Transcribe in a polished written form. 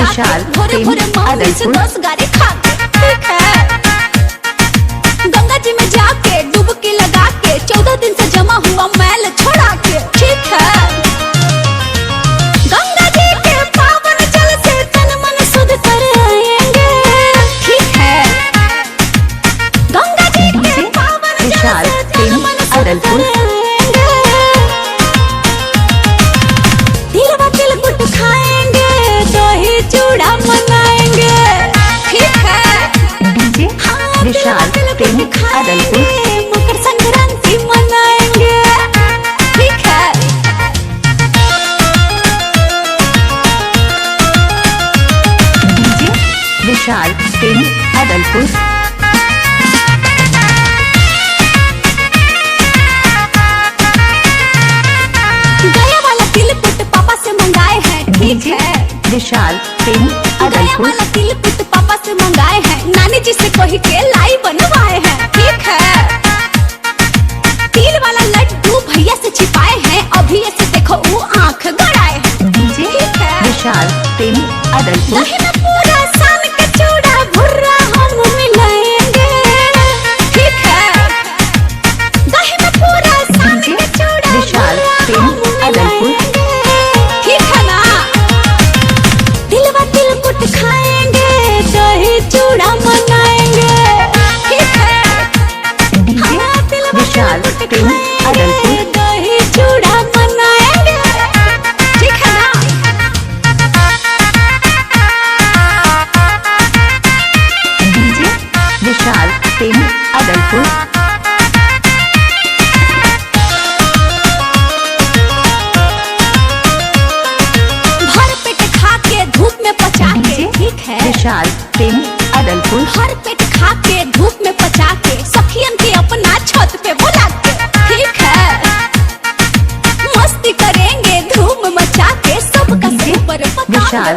जाके भोरे भोरे मम्मी से 10 गाड़ी खा के, ठीक है। गंगा जी में जाके डुबकी लगा के 14 दिन से जमा हुआ मैल छोड़ा के, ठीक है। गंगा जी के पावन जल से तन मन शुद्ध कर आएंगे, ठीक है। गंगा जी के पावन जल से तन मन शुद्ध कर आएंगे। तिलकुट खाएंगे, दही चूड़ा मनाएंगे, ठीक है। विशाल प्रेमी अदलपुर मकर संक्रांति मनाएंगे, ठीक है। विशाल प्रेमी अदलपुर गया वाला तिलकुट पापा से मंगाए हैं, ठीक है। विशाल प्रेमी गया अदलपुर वाला तिलकुट पापा से मंगाए हैं, नानी जी से कह के लाई बनवाए हैं, ठीक है। तिल वाला लड्डू भैया से छिपाए हैं, अभी ऐसे देखो वो आंख गड़ाए हैं, ठीक है। विशाल प्रेमी अदलपुर दही में पूरा सान के चूड़ा भुर्रा हम मिलाएंगे, ठीक है। दही में पूरा सान के चूड़ा विशाल भुर्रा प्रेमी हम अदलपुर मिलाएंगे, ठीक है ना। तिलवा तिलकुट खाएंगे, दही चूड़ा मनाएंगे, ठीक है। हाँ, तिलवा विशाल तिलकुट प्रेमी खाएंगे, अदलपुर दही चूड़ा मनाएंगे, ठीक है ना। विशाल प्रेमी अदलपुर भर पेट खा के धूप में पचा के, ठीक है। विशाल प्रेमी अदलपुर भर पेट खा के धूप में पचा के सखियन के अपना छत पे बुला के, ठीक है। मस्ती करेंगे धूम मचा के सबका सुपर विशाल